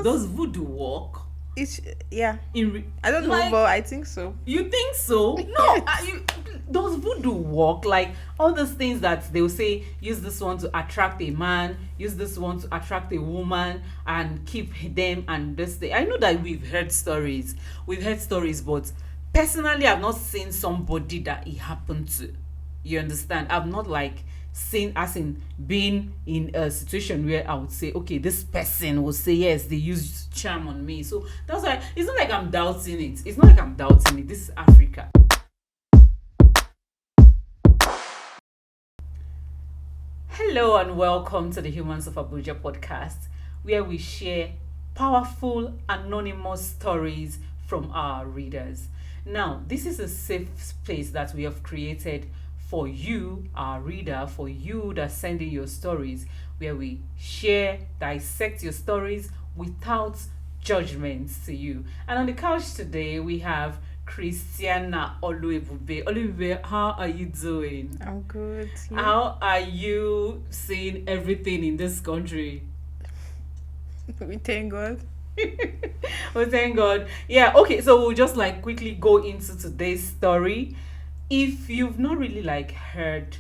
Does voodoo work? It's yeah. In I don't know, like but I think so. you think so? No, does voodoo work? Like all those things that they'll say, use this one to attract a man, use this one to attract a woman, and keep them and this thing. I know that we've heard stories, but personally, I've not seen somebody that it happened to. You understand? I've not like seen as in being in a situation where I would say, okay, this person will say yes, they used charm on me. So that's why it's not like I'm doubting it. It's not like I'm doubting it. This is Africa. Hello and welcome to the Humans of Abuja podcast, where we share powerful anonymous stories from our readers. Now, this is a safe space that we have created for you, our reader, for you that send in your stories, where we share, dissect your stories without judgments to you. And on the couch today, we have Christiana Oluebube. Oluebube, how are you doing? I'm good. You? How are you seeing everything in this country? We thank God. Well, thank God. Yeah, okay, so we'll just like quickly go into today's story. If you've not really like heard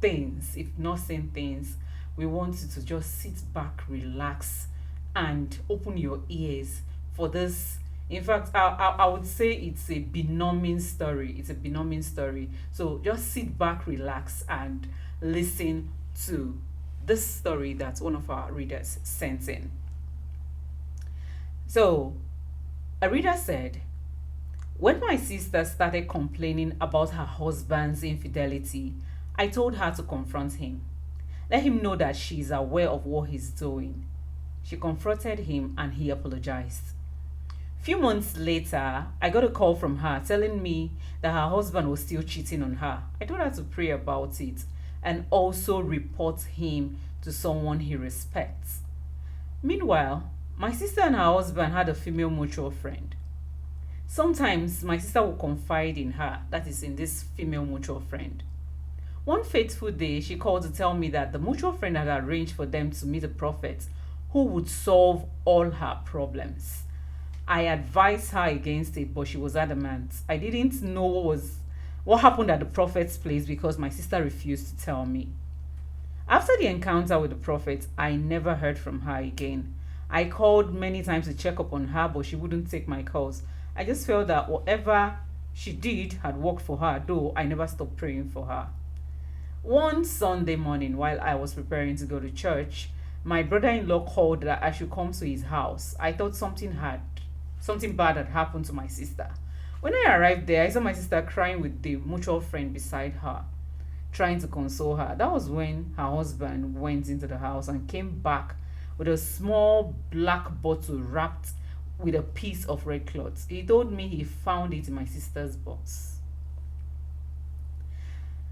things, if not seen things, we want you to just sit back, relax, and open your ears for this. In fact, I would say it's a benumbing story. It's a benumbing story. So just sit back, relax, and listen to this story that one of our readers sent in. So, a reader said, when my sister started complaining about her husband's infidelity, I told her to confront him. Let him know that she is aware of what he's doing. She confronted him and he apologized. Few months later, I got a call from her telling me that her husband was still cheating on her. I told her to pray about it and also report him to someone he respects. Meanwhile, my sister and her husband had a female mutual friend. Sometimes my sister will confide in her, that is, in this female mutual friend. One fateful day, she called to tell me that the mutual friend had arranged for them to meet a prophet who would solve all her problems. I advised her against it, but she was adamant. I didn't know what happened at the prophet's place because my sister refused to tell me. After the encounter with the prophet, I never heard from her again. I called many times to check up on her, but she wouldn't take my calls. I just felt that whatever she did had worked for her, though I never stopped praying for her. One Sunday morning, while I was preparing to go to church, my brother-in-law called that I should come to his house. I thought something bad had happened to my sister. When I arrived there, I saw my sister crying with the mutual friend beside her, trying to console her. That was when her husband went into the house and came back with a small black bottle wrapped with a piece of red cloth. He told me he found it in my sister's box.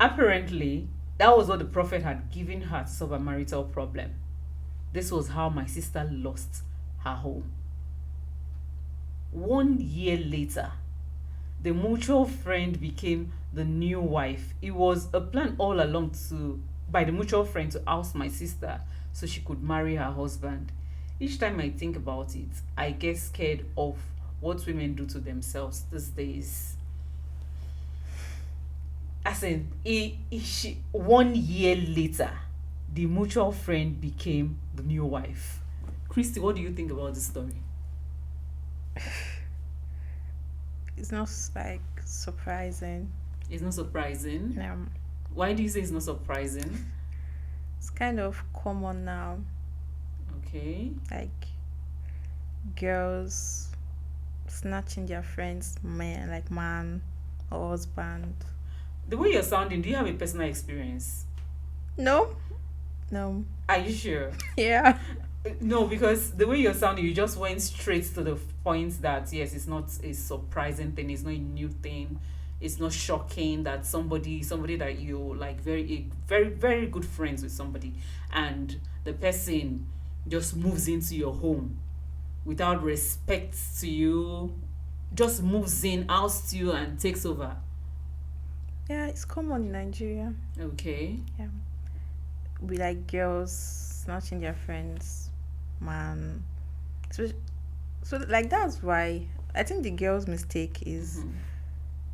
Apparently, that was what the prophet had given her to solve a marital problem. This was how my sister lost her home. 1 year later, the mutual friend became the new wife. It was a plan all along by the mutual friend to oust my sister so she could marry her husband. Each time I think about it, I get scared of what women do to themselves these days. As in, 1 year later, the mutual friend became the new wife. Christy, what do you think about this story? It's not like surprising. It's not surprising. Um, Why do you say it's not surprising? it's kind of common now. Okay. Like girls snatching their friends' man or husband. The way you're sounding, do you have a personal experience? No, no. Are you sure? Yeah. No, because the way you're sounding, you just went straight to the point that yes, it's not a surprising thing, it's not a new thing, it's not shocking that somebody that you like very, very good friends with somebody and the person just moves into your home without respect to you, just moves in, ousts you and takes over. Yeah, it's common in Nigeria. Okay. Yeah. We like girls snatching their friends, man. So like that's why I think the girl's mistake is Mhm.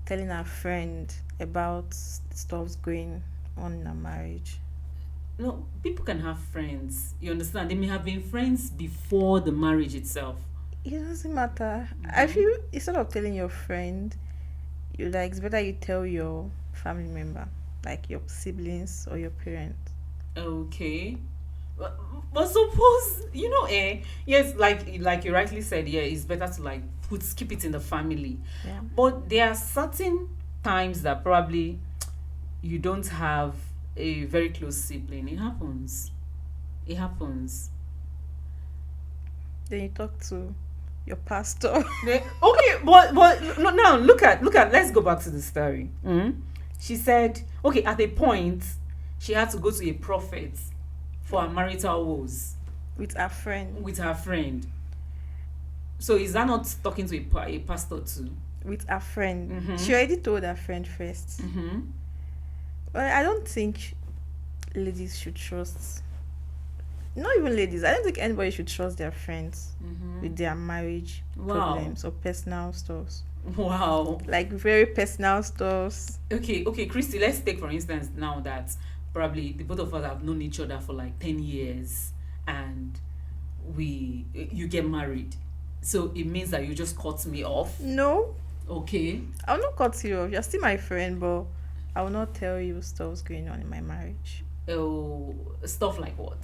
telling her friend about stuff's going on in her marriage. No, people can have friends. You understand? They may have been friends before the marriage itself. It doesn't matter. I Mm-hmm. feel instead of telling your friend, you like it's better you tell your family member, like your siblings or your parents. Okay. But, but suppose yes, like you rightly said, yeah, it's better to like put keep it in the family. Yeah. But there are certain times that probably you don't have a very close sibling. It happens. It happens. Then you talk to your pastor. Okay, but no, now look at let's go back to the story. She said, okay, at a point she had to go to a prophet for her marital woes with her friend. with her friend. So is that not talking to a pastor too? With her friend. She Mm-hmm. already told her friend first. Mm-hmm. But I don't think ladies should trust, not even ladies, I don't think anybody should trust their friends Mm-hmm. with their marriage Wow. problems or personal stuffs. Wow. Like very personal stuffs. Okay, Christy, let's take for instance now that probably the both of us have known each other for like 10 years and we you get married. So it means that you just cut me off. No, Okay. I will not cut you off. You're still my friend, but I will not tell you stuff's going on in my marriage. Oh, stuff like what?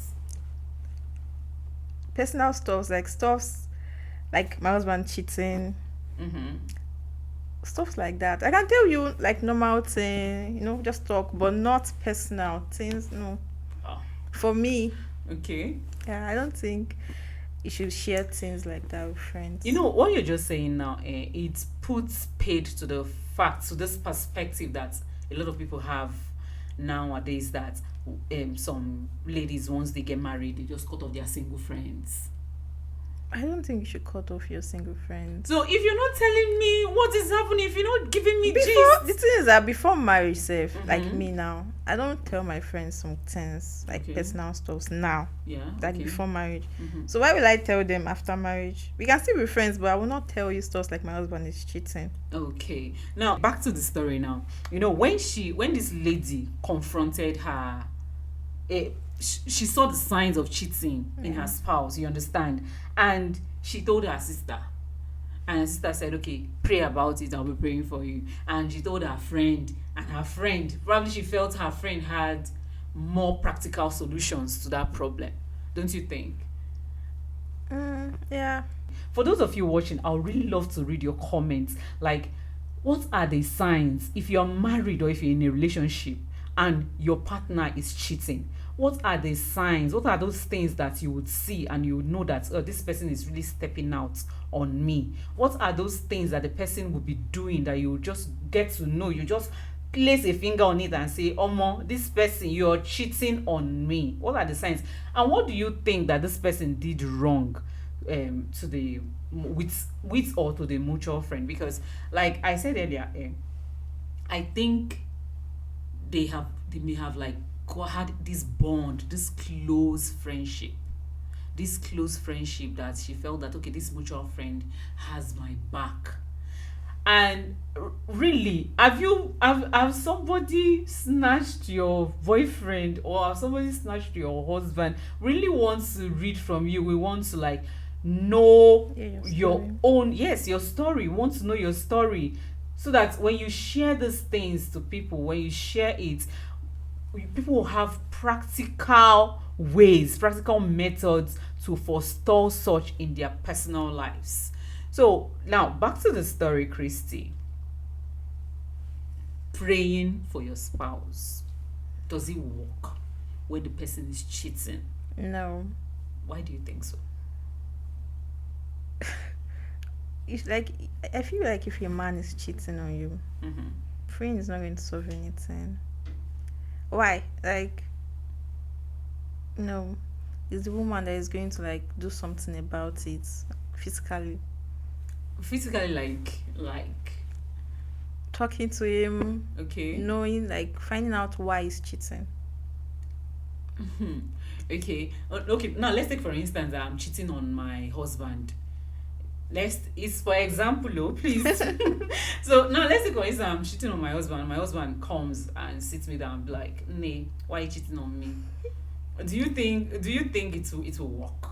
Personal stuffs, like stuffs like my husband cheating, Mm-hmm. stuff like that. I can tell you like normal thing, just talk, but not personal things. No, Oh, for me, okay. yeah, I don't think you should share things like that with You friends. know what you're just saying now, it puts paid to the fact, to this perspective that a lot of people have nowadays that some ladies once they get married they just cut off their single friends. I don't think you should cut off your single friends. So if you're not telling me what is happening, if you're not giving me Before the gist. thing is that before marriage, safe like Mm-hmm. me now, I don't tell my friends some things like Okay. personal stuffs now, Yeah. like Okay. before marriage. Mm-hmm. So why will I tell them after marriage? We can still be friends, but I will not tell you stuff like my husband is cheating. Okay. Now back to the story now. When this lady confronted her, she saw the signs of cheating in her Yeah. spouse, you understand? And she told her sister. And her sister said, okay, pray about it, I'll be praying for you. And she told her friend, and her friend, probably she felt her friend had more practical solutions to that problem. Don't you think? Yeah. For those of you watching, I would really love to read your comments. Like, what are the signs if you're married or if you're in a relationship and your partner is cheating? What are the signs? What are those things that you would see and you would know that, oh, this person is really stepping out on me? What are those things that the person would be doing that you would just get to know? You just place a finger on it and say, Omo, this person, you're cheating on me. What are the signs? And what do you think that this person did wrong to the with or to the mutual friend? Because like I said earlier, I think they may have like had this bond, this close friendship that she felt that okay, this mutual friend has my back. And really, have somebody snatched your boyfriend or have somebody snatched your husband really wants to read from you? We want to like know Yeah, your your story. own, yes, your story. We want to know your story so that when you share these things to people, when you share it, people will have practical ways, practical methods to forestall such in their personal lives. So now back to the story, Christy. Praying for your spouse. Does it work when the person is cheating? No. Why do you think so? It's like I feel like if your man is cheating on you, Mm-hmm. praying is not going to solve anything. Why? Like, no. It's the woman that is going to like do something about it physically. Physically, like, Talking to him, okay. knowing, like, finding out why he's cheating. Okay. Okay. Now let's take for instance that I'm cheating on my husband. It's for example, oh, please. So now let's say for instance I'm cheating on my husband. My husband comes and sits me down and be like, "Nay, why are you cheating on me?" Do you think it will work?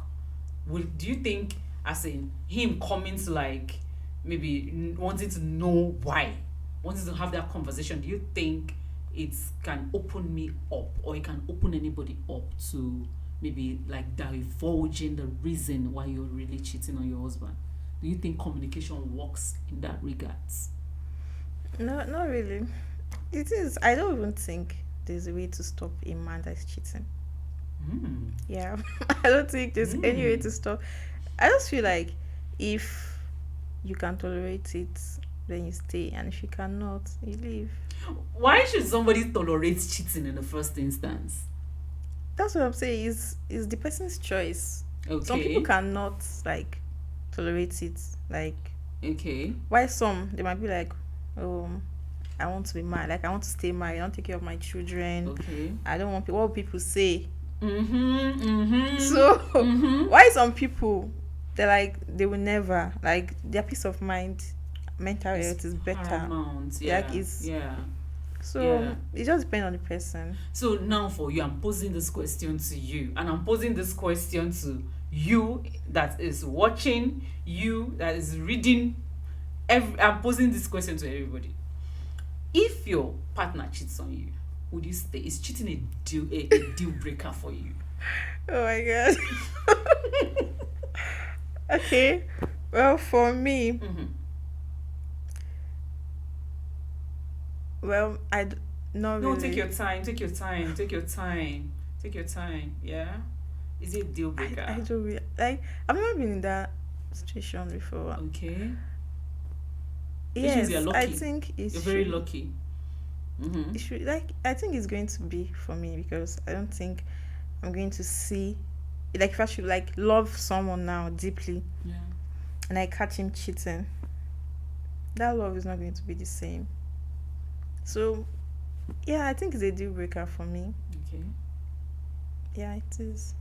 Do you think, as in him coming to like maybe wanting to know why, wanting to have that conversation, do you think it can open me up, or it can open anybody up to maybe like divulging the reason why you're really cheating on your husband? Do you think communication works in that regards? No, not really. It is. I don't even think there's a way to stop a man that's cheating. Mm. Yeah, I don't think there's any way Mm. to stop. I just feel like if you can tolerate it, then you stay, and if you cannot, you leave. Why should somebody tolerate cheating in the first instance? That's what I'm saying. Is the person's choice. Some people Okay. cannot like tolerate it. Like Okay. why some they might be like, oh, I want to be married. Like I want to stay married. I want to take care of my children. Okay. I don't want what people say. Mm-hmm. Mm-hmm. So Mm-hmm. why some people they're like they will never like their peace of mind, mental It's health is better. paramount. Like Yeah. it's Yeah. so Yeah. it just depends on the person. So now for you, I'm posing this question to you, and I'm posing this question to you that is watching, you that is reading. I'm posing this question to everybody. If your partner cheats on you, would you stay? Is cheating a deal breaker for you? Oh my god. Okay. Well, for me, Mm-hmm. well, not No, take your really. time. Take your time. Take your time. Take your time. Yeah. Is it a deal I breaker? don't really like. I've never been in that situation before. Okay. Which means you're Yes, I lucky. think it You're very should. lucky. Mm-hmm. It should like. I think it's going to be for me because I don't think I'm going to see. Like if I should like love someone now deeply Yeah. and I catch him cheating, that love is not going to be the same. So yeah, I think it's a deal breaker for me. Okay. Yeah, it is.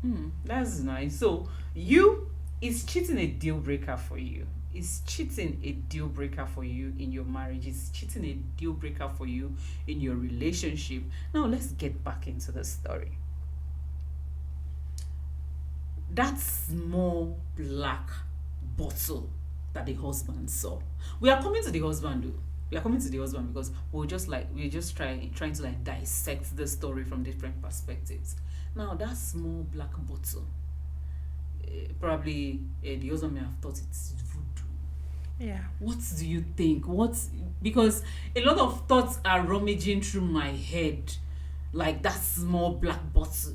That's nice. So you is cheating a deal breaker for you? Is cheating a deal breaker for you in your marriage? Is cheating a deal breaker for you in your relationship? Now let's get back into the story. That small black bottle that the husband saw. We are coming to the husband though. We are coming to the husband because we're just trying to like dissect the story from different perspectives. Now that small black bottle, probably the husband may have thought it's voodoo. Yeah. What do you think? Because a lot of thoughts are rummaging through my head, like that small black bottle.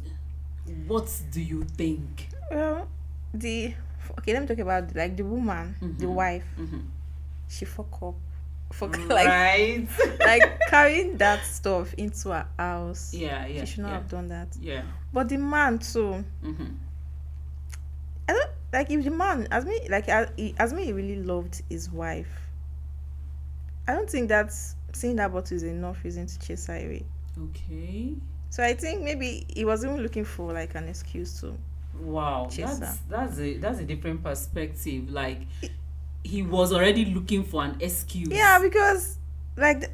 What do you think? Well, the okay, let me talk about like the woman, the Mm-hmm. wife. Mm-hmm. She fuck up for like Right. like carrying that stuff into her house. Yeah, She yeah, should not yeah, have done that. yeah. But the man too. Mm-hmm. I don't like if the man as me like as me he really loved his wife. I don't think that seeing that bottle is enough reason to chase her away. Okay. So I think maybe he was even looking for like an excuse to Wow, chase her. that's a different perspective. Like he was already looking for an Yeah, excuse. because like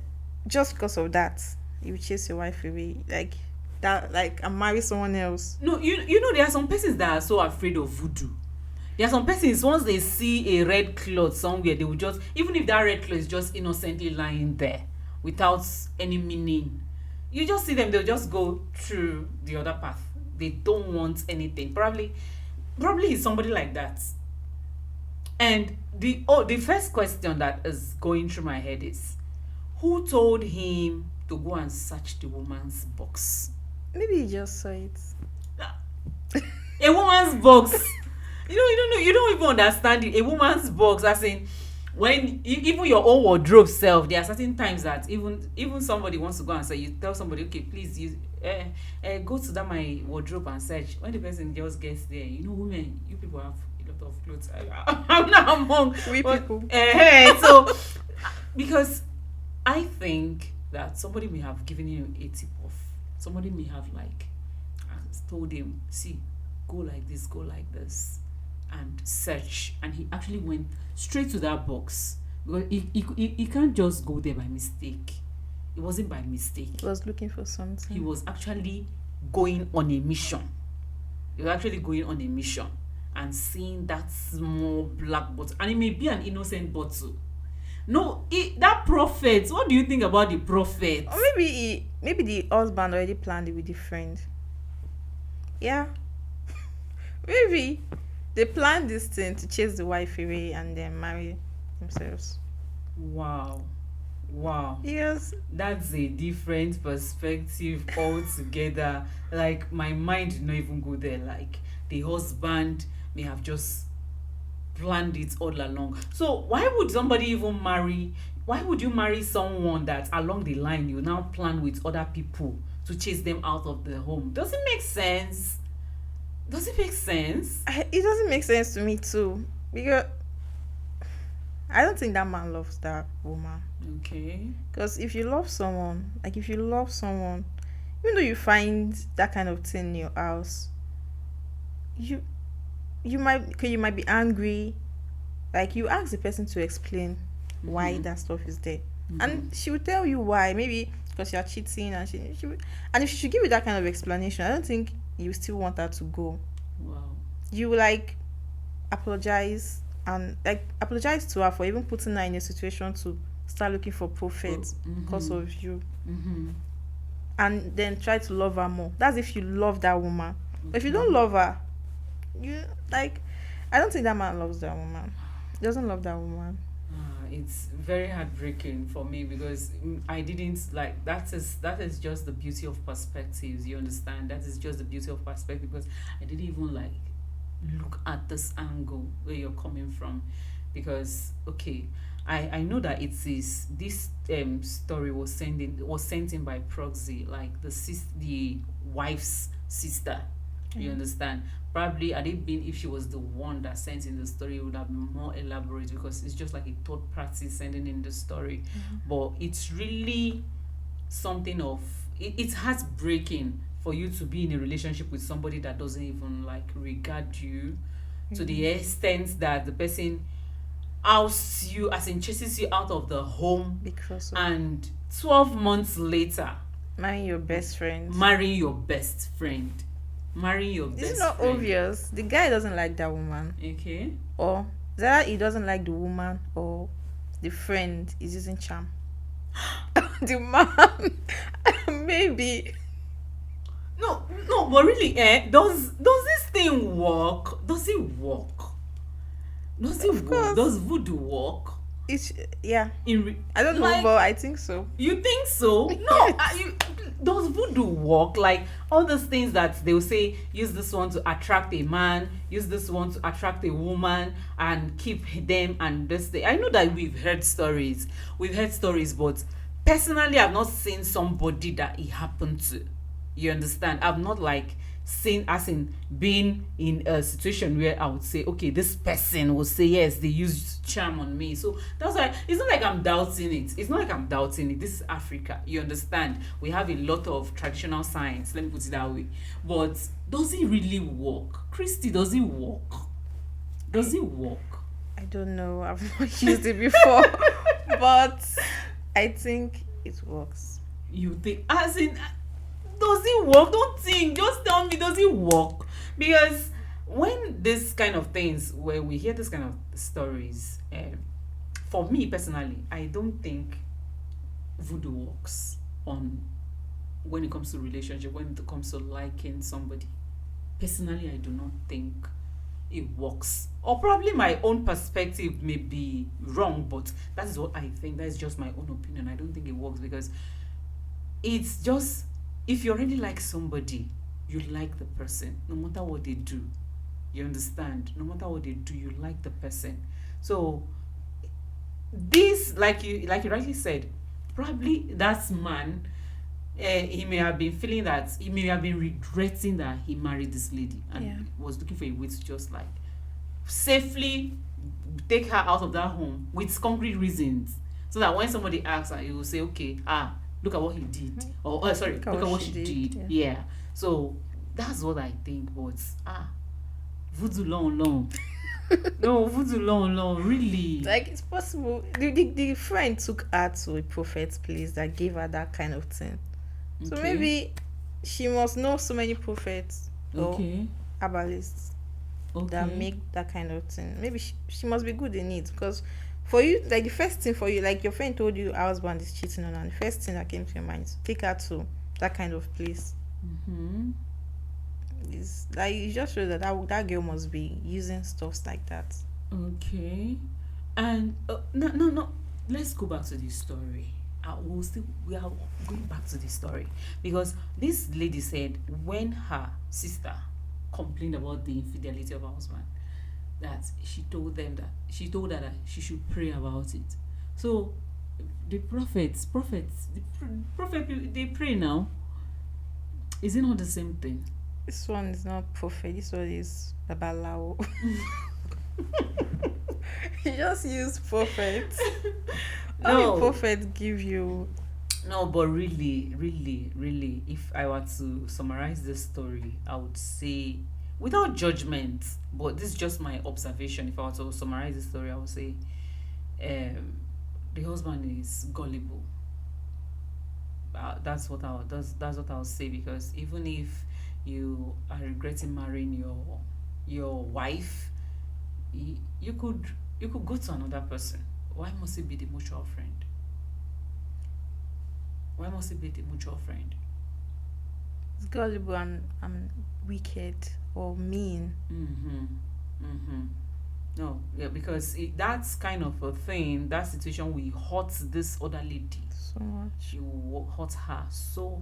just because of that, you chase your wife away like that, like and marry someone else. No, you know there are some persons that are so afraid of voodoo. There are some persons once they see a red cloth somewhere, they will just, even if that red cloth is just innocently lying there without any meaning, you just see them, they'll just go through the other path. They don't want anything. Probably he's somebody like that. And the first question that is going through my head is, who told him to go and search the woman's box? Maybe he just saw it. A woman's box. You don't know, you don't even understand it. A woman's box, as in when even your own wardrobe self, there are certain times that even somebody wants to go and say, you tell somebody, okay, please use go to that my wardrobe and search. When the person just gets there, women, you people have a lot of clothes. I'm not among, We but people. so because I think that somebody may have given him a tip off. Somebody may have like told him, see, go like this, and search, and he actually went straight to that box because he can't just go there by mistake. It wasn't by mistake. He was looking for He something. was actually going on a mission. He was actually going on a mission and seeing that small black bottle, and it may be an innocent bottle. No, that prophet. What do you think about the prophet? Or maybe the husband already planned it with the friend. Yeah. Maybe they planned this thing to chase the wife away and then marry themselves. Wow, wow. Yes. That's a different perspective altogether. Like my mind did not even go there. Like the husband may have just planned it all along. So why would somebody even marry? Why would you marry someone that along the line you now plan with other people to chase them out of the home? Does it make sense? Does it make sense? It doesn't make sense to me too. Because I don't think that man loves that woman. Okay. Because if you love someone, like if you love someone, even though you find that kind of thing in your house, you you might be angry. Like you ask the person to explain why that stuff is there, and she will tell you why. Maybe because you're cheating, and and if she should give you that kind of explanation, I don't think you still want her to go. Wow. You will, like, apologize, and like apologize to her for even putting her in a situation to start looking for profit because of you, and then try to love her more. That's if you love that woman. But if you don't love her, you like, I don't think that man loves that woman. He doesn't love that woman. It's very heartbreaking for me because I didn't like that is just the beauty of perspectives, you understand? That is just the beauty of perspective because I didn't even like look at this angle where you're coming from, because okay, I know that it is this story was sent in by proxy, like the wife's sister, you understand? Probably had it been if she was the one that sent in the story, it would have been more elaborate because it's just like a third party sending in the story. But it's really something of it's heartbreaking for you to be in a relationship with somebody that doesn't even like regard you to the extent that the person ousts you, as in chases you out of the home, Because of and 12 months later marrying your best friend. marrying your best friend. Marrying your This best is not friend. obvious. The guy doesn't like that woman, Okay. or that he doesn't like the woman, or the friend is using charm. The man, maybe. No, but really, does this thing work? Does it work? Does it Of work? course. Does voodoo work? It's yeah. In re- I don't know, like, but I think so. you think so? No, Yes. does voodoo work? Like all those things that they will say, use this one to attract a man, use this one to attract a woman, and keep them and this thing. I know that we've heard stories, but personally, I've not seen somebody that it happened to. You understand? I've not like seen, as in being in a situation where I would say, okay, this person will say yes, they used charm on me. So that's why it's not like I'm doubting it. It's not like I'm doubting it. This is Africa. You understand? We have a lot of traditional science. Let me put it that way. But does it really work? Christy, does it work? Does it work? I don't know. I've not used it before, but I think it works. You think, as in, does it work? Don't think, just tell me, does it work? Because when this kind of things, where we hear this kind of stories, for me personally, I don't think voodoo works on when it comes to relationship, when it comes to liking somebody. Personally, I do not think it works, or probably my own perspective may be wrong, but that is what I think. That is just my own opinion. I don't think it works because it's just, if you already like somebody, you like the person no matter what they do. You understand? No matter what they do, you like the person. So this, like you rightly said, probably that man, he may have been feeling that, he may have been regretting that he married this lady and Yeah. was looking for a way to just like safely take her out of that home with concrete reasons, so that when somebody asks her, he will say, okay, look at what he did, or sorry, look at what she did. Yeah. So that's what I think. But voodoo long. No, voodoo long, long, really. Like it's possible. The friend took her to a prophet's place that gave her that kind of thing. So Okay, maybe she must know so many prophets or okay, herbalists that okay. make that kind of thing. Maybe she must be good in it because for you, like the first thing for you, like your friend told you her husband is cheating on her, and the first thing that came to your mind is to take her to that kind of place. Mm-hmm. Is like you just show that that girl must be using stuffs like that. Okay. And no, no, no. Let's go back to the story. We are going back to the story because this lady said when her sister complained about the infidelity of her husband, that she told her that she should pray about it. So the prophet, they pray now. Is it not the same thing? This one is not prophet. This one is babalawo. You just use prophet. How will No, prophet give you? no, but really, really, really, if I were to summarize this story, I would say, without judgment, but this is just my observation. If I were to summarize the story, I would say, um, the husband is gullible. That's what I'll say because even if you are regretting marrying your wife, you could go to another person. Why must it be the mutual friend? Why must it be the mutual friend? It's gullible and wicked or mean. Mm-hmm. Mm-hmm. No, yeah, because that's kind of a thing. That situation will hurt this other lady. So much. You will hurt her so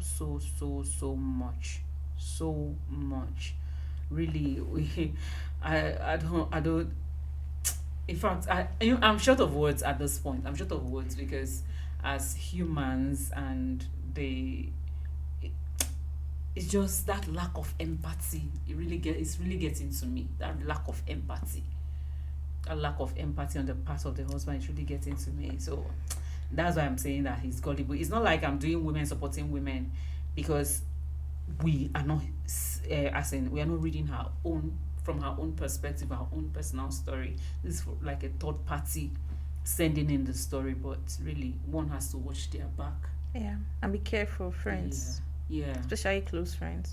much, so much. Really, I don't. In fact, I'm short of words at this point. I'm short of words because as humans and they it's just that lack of empathy. It's really getting to me. That lack of empathy. A lack of empathy on the part of the husband is really getting to me. So that's why I'm saying that he's gullible. It's not like I'm doing women supporting women because we are not as in we are not reading her own from her own perspective, her own personal story. This is for like a third party sending in the story, but really one has to watch their back. Yeah. And be careful, Yeah, friends. yeah, Especially close friends.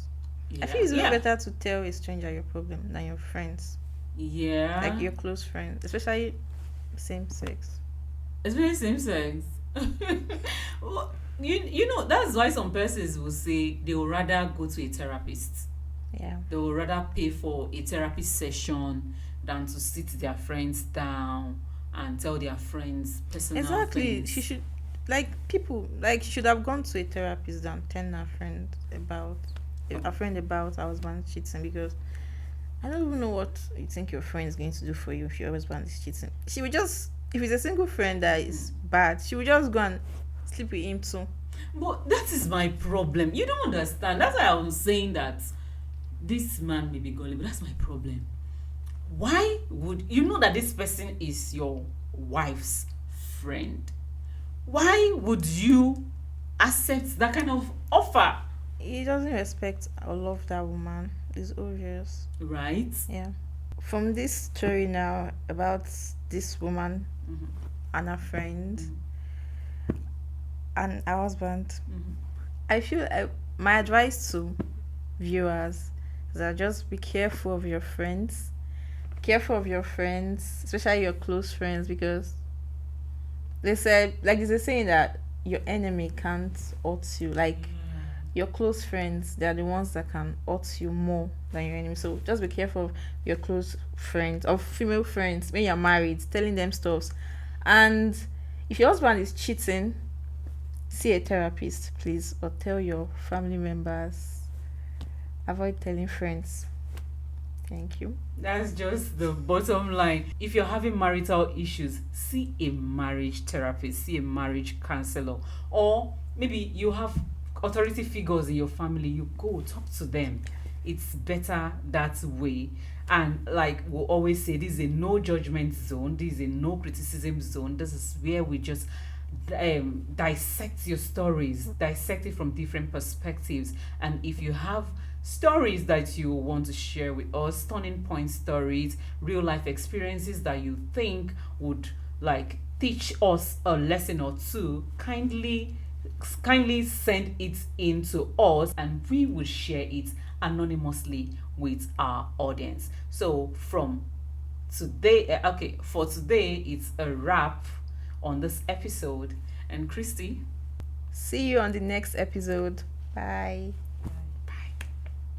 I yeah, feel it's even yeah, better to tell a stranger your problem than your friends. Like yeah. your close friends. Especially same sex. It's very same sex. Well, you know that's why some persons will say they would rather go to a therapist. Yeah. They would rather pay for a therapy session than to sit their friends down and tell their friends personal Exactly. She things. should like people like she should have gone to a therapist than telling her friend about her husband cheating because I don't even know what you think your friend is going to do for you if your husband is cheating. She would just if it's a single friend that is bad, she would just go and sleep with him too. But that is my problem. You don't understand. That's why I'm saying that this man may be gullible. That's my problem. Why would you know that this person is your wife's friend? Why would you accept that kind of offer? He doesn't respect or love that woman. It's obvious. Right? Yeah. From this story now about this woman Mm-hmm. and her friend Mm-hmm. and her husband, Mm-hmm. I feel my advice to viewers is that just be careful of your friends. Careful of your friends, especially your close friends, because they said, like, there's a saying that your enemy can't hurt you. Like, your close friends, they're the ones that can hurt you more than your enemy. So just be careful of your close friends or female friends when you're married, telling them stuff. And if your husband is cheating, see a therapist, please, or tell your family members. Avoid telling friends. Thank you. That's just the bottom line. If you're having marital issues, see a marriage therapist, see a marriage counselor, or maybe you have authority figures in your family, you go talk to them. It's better that way. And like we always say, this is a no judgment zone, this is a no criticism zone. This is where we just dissect your stories, dissect it from different perspectives. And if you have stories that you want to share with us, turning point stories, real life experiences that you think would like teach us a lesson or two, kindly send it in to us and we will share it anonymously with our audience. So from today, okay, for today it's a wrap on this episode. And Christy, See you on the next episode. Bye.